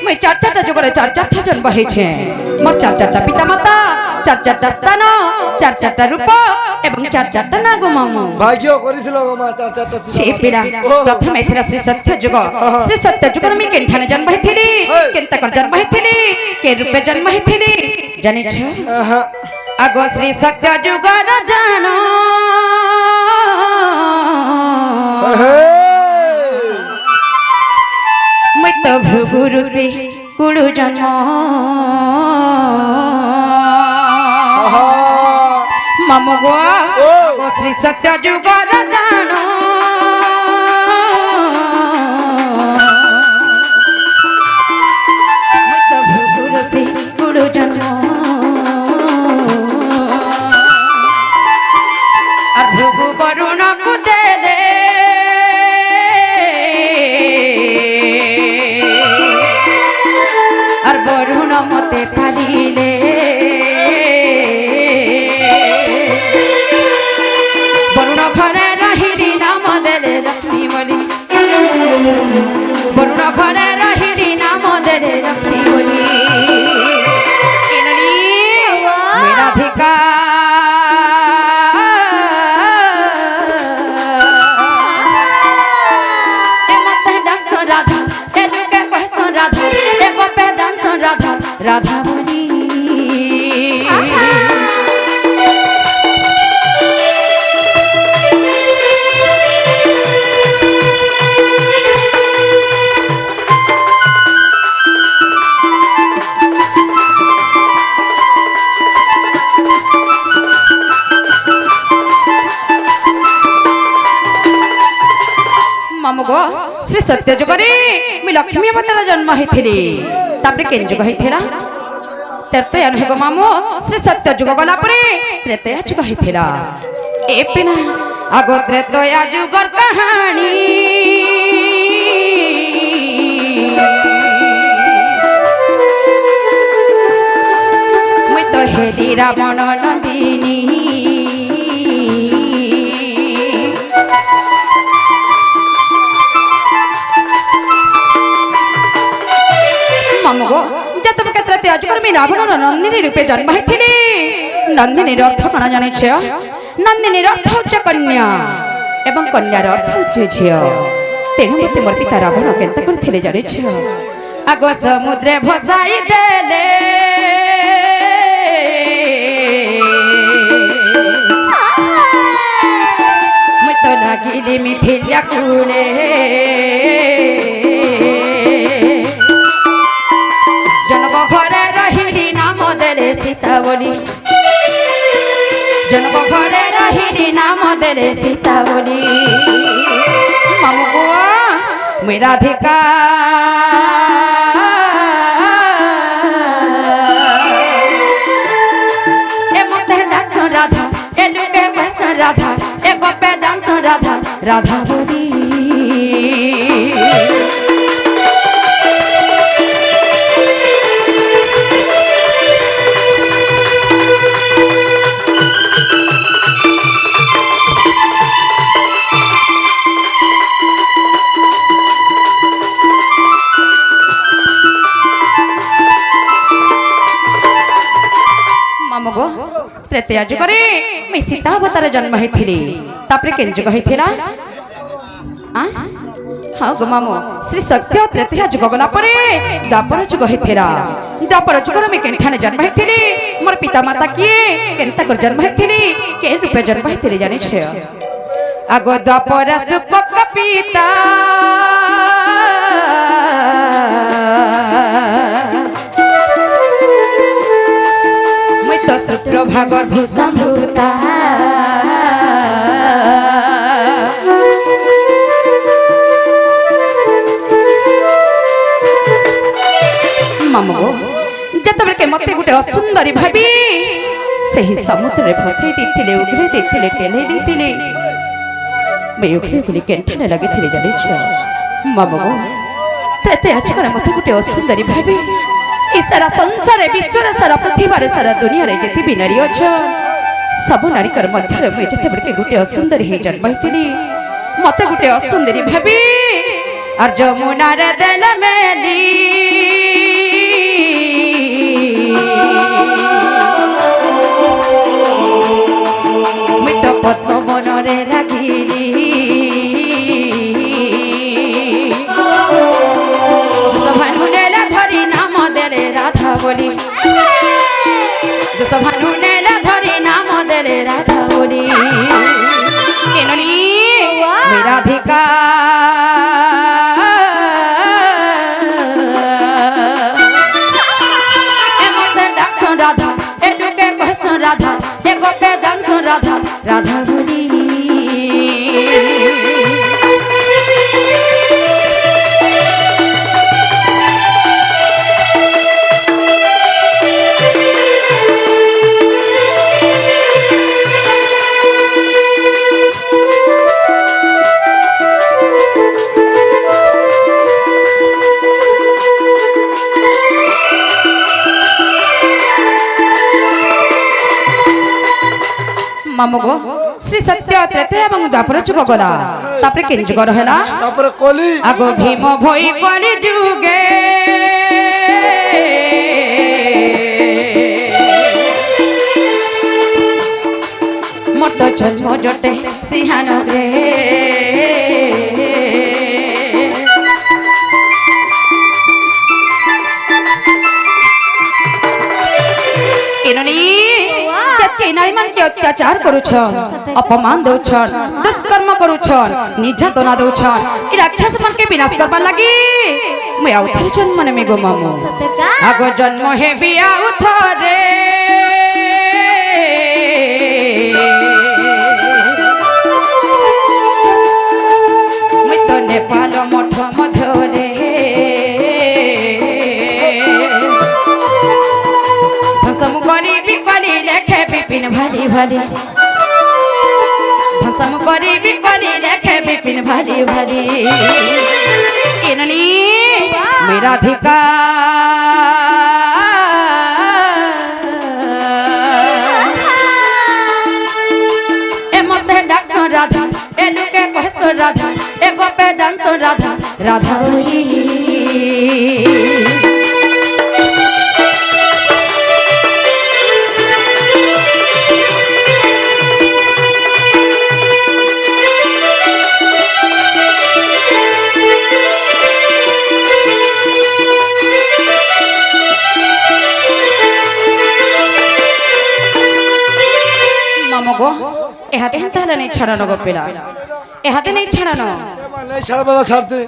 মই চার চারটা যুগরে চার চারটা জন্ম হয়েছে মোর চার চারটা পিতা মাতা চার চারটা স্থান চার চারটা রূপ এবং চার চারটা নাগ মামু ভাগ্য করেছিল গো মা চার চারটা পিতা প্রথম এথিলা শ্রী সত্য যুগ আমি কেনঠানে জন্ম হইছিলি কেনতাকর জন্ম হইছিলি কে রূপে জন্ম হইছিলি জানিছ আগো শ্রী সত্য যুগর জানো মই তো ভৃগু ঋষি কুড়ু জন্ম মামু গো আগো শ্রী সত্য যুগর জানো মই তো ভৃগু ঋষি কুড়ু জন্ম আর ভৃগু বরুণ কুদেলে আর বরুণ মতে পালিলে বরুণ ঘরে রহিলি নাম দেলে লক্ষ্মী বলি বরুণ ঘরে রহিলি নাম দেলে লক্ষ্মী বলি কিনলি মেরাধিকা রাধা মনি মামু গো শ্রী সত্য যুগরে আমি লক্ষ্মী অবতার জন্ম হয়েছিলি তাপরে কেন যুগ হয়েছিলা ত্রেতয়া নহে গো মামু শ্রী সত্য যুগ গলা পরে ত্রেতয়া যুগ হয়েছিলা এ পিনা আগো ত্রেতয়া যুগর কাহানি মুই তো হেলি রাবণ নন্দিনী মামু গো যেতবে ক্ষেত্রে আজকাল আমি রাবণর নন্দিনী রূপে জন্ম হয়েছিলি নন্দিনীর অর্থ কোন জানিছ নন্দিনীর অর্থ হচ্ছে কন্যা এবং কন্যার অর্থ হচ্ছে ঝিও তেণু মতে মোর পিতা রাবণ কেনতা করেছিলে জানিছ আগ সমুদ্রে ভসাই দেলে মুই তো লাগিলি মিথিলা কুলে জনক ঘরে রহিলি নাম দেলে সীতা বলি জনক ঘরে রহিলি নাম দেলে সীতা বলি মামু গো মুই রাধিকা এ মতে ডান্স রাধা এ লুকে বস রাধা এ গপে ডান্স রাধা রাধা বলি মামু গো ত্রেতয়া যুগরে মই সীতা অবতার জন্ম হয়েছিলি তাপরে কেন যুগ হয়েছিলা হ্যাঁ গো মামু শ্রী সত্য ত্রেতয়া যুগ গলা পরে দ্বাপর যুগ হয়েছিলা দ্বাপর যুগরে আমি কেনঠানে জন্ম হয়েছিলি মোর পিতা মাতা কিয়ে কেনতা করে জন্ম হয়েছিলি কে রূপে জন্ম হয়েছিলি জানিছ আগ দ্বাপর সুপক পিতা তো সূত্র ভাগর ভূষণ ভূতা মামু গো যেতবে কে মতে গোটে অসুন্দরী ভাবি ସେହି ସମୁଦ୍ରରେ ଭସେଇ ଦେଇଥିଲେ ଉଘ୍ରେଇ ଦେଇଥିଲେ ଟେନେଇ ଦେଇଥିଲେ ମୁଁ ଉଘ୍ରେଇ ବୋଲି କେଣ୍ଠନେ ଲାଗିଥିଲି ଜାଣିଛ ମାମୁ ଗো ତେତେ ଆଜିକାର ମତେ ଗୋଟେ ଅସୁନ୍ଦରୀ ଭାବି ଏ ସାରା ସଂସାରରେ ବିଶ୍ୱରେ ସାରା ପୃଥିବୀରେ ସାରା ଦୁନିଆରେ ଯେତେ ବି ନାରୀ ଅଛ ସବୁ ନାରୀଙ୍କର ମଧ୍ୟରେ ମୁଁ ଯେତେବେଳେ ଗୋଟେ ଅସୁନ୍ଦରୀ ହେଇ ଜନ୍ମ ହେଇଥିଲି ମତେ ଗୋଟେ ଅସୁନ୍ଦରୀ ଭାବି আর যমুনার দেল মেলি বলি দোষ ভানু নেলা ধরে নাম দেলে রাধা বলি কেননি রাধিকা রাধা এডুকে কহস রাধা এ গোপে জানস রাধা রাধা বলি মামগো শ্রী সত্য ত্রেতা এবং দ্বাপর যুগ গলা তারপরে কেন যুগ রহলা তারপরে কলি আগো ভীম ভই কলি যুগে মত জন্ম জটে সিংহানগরে কেননি নারী মানকে অত্যাচার করুছন অপমান দৌছন দুষ্কর্ম করুছন নির্যাতনা দৌছন এই রাক্ষস মানকে বিনাশ করবার লাগি মই আউথরে জন্ম নেমি গো মামু আগ জন্ম হেবি আউথরে মই তো নেপাল মঠ মধ্যরে ধ্বংসম করিবি কলি লেখে বিপিন ভালি ভালি ধ্বংসম করিবি কলি লেখে বিপিন ভালি ভালি কেননি রাধিকা এ মধ্যে ডাকছ রাধা এ লুকে কহস রাধা এ গোপে জানছ রাধা রাধা বলি মামগো এ হাতে তাহলে নেই ছাড়ানো গো পেলা এ হাতে নেই ছাড়ানো নেই ছাড়বেলা ছাড়তে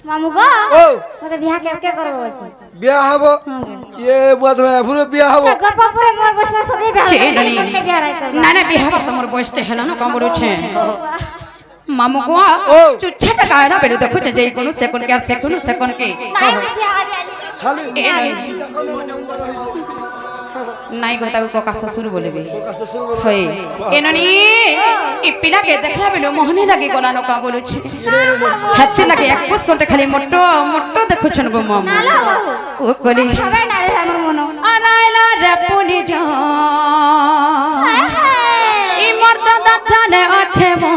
মামু গো ও মতে বিয়া কে করব বলছি বিয়া হব এ বুয়া তুমি পুরো বিয়া হব গর্ভপুরে মোর বসে সবে বিয়া চেননি বিয়া রাই করব না না বিয়া হবার তোমার বয়সটা হেলা না কম রয়েছে মামগো ও চুচ্ছাটা গায়না বেরো দেখো যে কোনো সেকেন্ড কে আর সেকেন্ড কে নাই বিয়া হবে খালি নাই গো তাও ককা শ্বশুর বলবি শ্বশুর বলে হই এননি ই পিলাকে দেখা বেলো মোহনে লাগি গলা নকা বলুছি হাতে লাগে এক পুষ করতে খালি মোট্টো মোট্টো দেখুছন গো মাম ও কলি হবে না রে আমার মন আনাইলা রে পুনি জ ই মর্দ দাঠানে আছে মো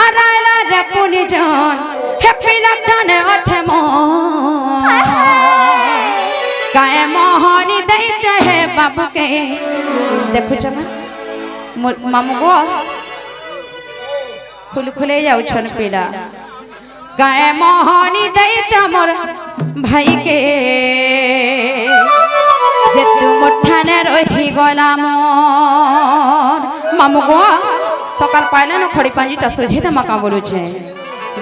আনাইলা রে পুনি জন হে পিলাটানে আছে মো গায়ে মোহনী দেই চাহে বাবুকে দেখুছ মামু গো খুলে যাউছন পিলা গায়ে মোহনী দেই চামর ভাইকে যে তু মুঠানে রহি গলাম মামু গো সকাল পাইলে না খড়ি পাঁজিটা সোঝে দে মাকা বলুছে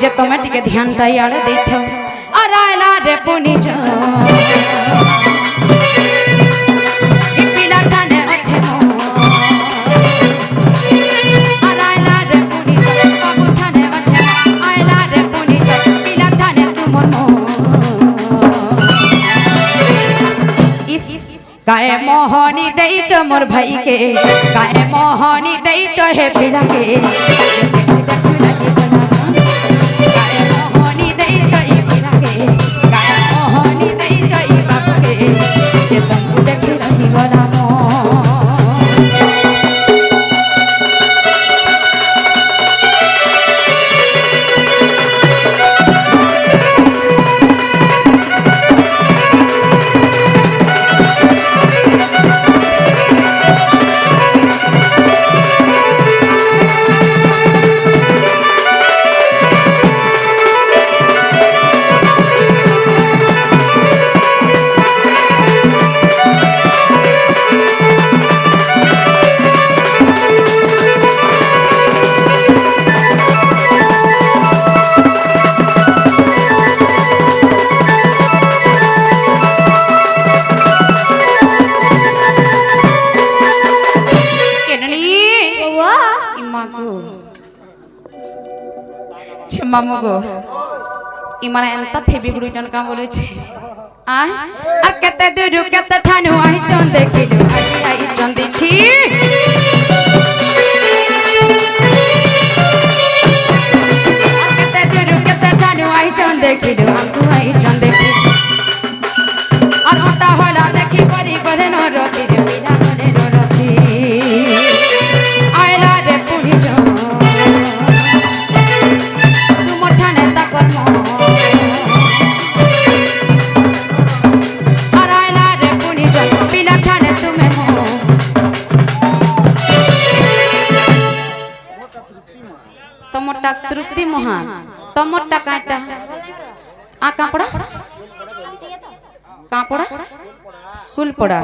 যে তুমি টিকে ধ্যানটা ইয়াড়ে দেইথাও আর আইলা রে পুনি জ গায়ে মোহনী দেইছ মোর ভাইকে গায়ে মোহনী দেইছ হে পিলাকে গায়ে মোহনী দেইছ ই পিলাকে গায়ে মোহনী দেইছ ই বাবুকে যে তমু দেখি রহি গলাম মামু গো ইমানে এন্তা থেবি গুড়িটন কাম বলেছে আর কেতে দূর কেতে ঠানু আই চন দেখিলু আজি আই চন দেখি কেতে দূর কেতে ঠানু আই চন দেখিলু আমু আই চন দেখি আর ওটা হলা দেখি পরি করে নরসি বিনা করে নরসি আইলা রে পুরি জন তুম ঠানে তা কর্ম আর আইলা রে পুরি জন বিনা ঠানে তুমি মো তোমটা তৃপ্তি মহান তোমটা কাটা आ कहाँ पढ़ा कहाँ पढ़ा स्कूल पढ़ा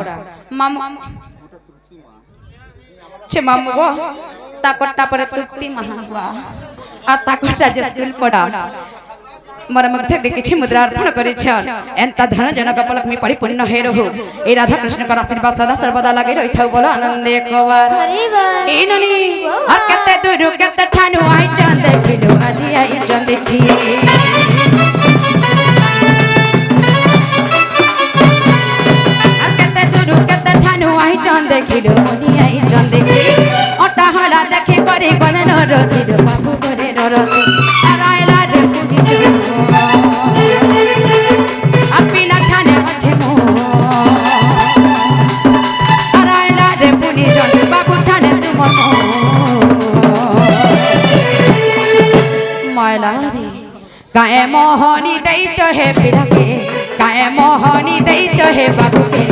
मामू छे मामू गो ताकोटा पर तृप्ति महान हुआ और ताकोटा जे स्कूल पढ़ा मर मध्य किछि मुद्रा अर्पण करे छन एंता धन जनक पलक में परिपूर्ण हे रहु ए राधा कृष्ण का आशीर्वाद सदा सर्वदा लागे रहिथौ बोलो आनंद एक बार ए ननी और केते दूर केते ठानु आई चंद देखिलो आजी आई चंद देखी आई चंद देखिलो मनी आई चंद देखी ओटा हला देखी करे गने नरसी रो बाबू करे नरसी आरायला रे पुडी আর পিলা ঠানে আছে মো আরায়লা রে পুনি জন বাবু ঠানে তুমর মো মায়লারি গায়ে মোহনী দেই চহে পিলাকে গায়ে মোহনী দেই চহে বাবুকে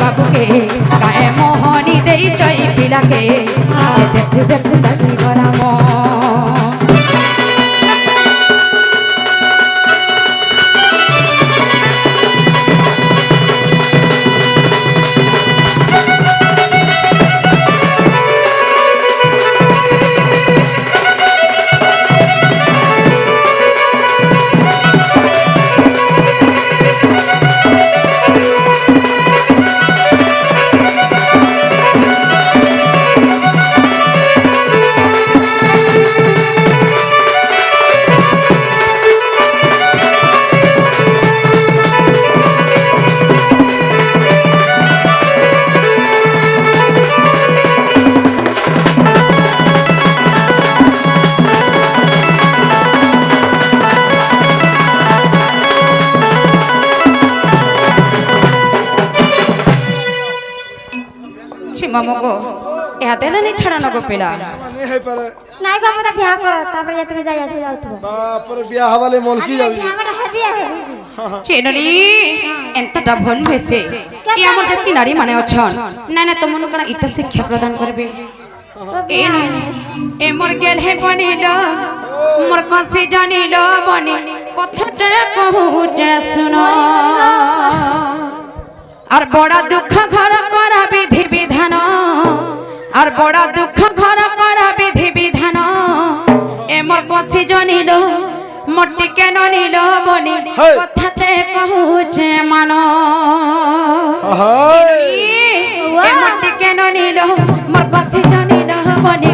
बाबूके गाए मोहनी देई चई पिलाके देख देख लगी गराम मामू को यहाँ तेरे नहीं छड़ानो को पिला नहीं है पर নাই গো আমরা বিয়া করো তারপরে তুমি যাই যাও बाप रे बियाह हवाले मोलकी जाबी আমরা বিয়া হে বুঝি চেনলি এন্তটা ভুল হইছে এই আমার যেতি নারী মানে অছন না না তো মন করা ইটা শিক্ষা প্রদান করবে এ মোর গেল হে বনিল মোর কসি জানিল বনি কথাটা কহুতে শুনো আর বড় দুঃখ ঘর করা বিধি বিধান আর বড় দুঃখ ঘর করা বিধি বিধান এমর বসি জনিল মোটি কেন নিল বনি কথাতে কহুছে মান মোটি কেন নিল মোর বসি জনিল বনি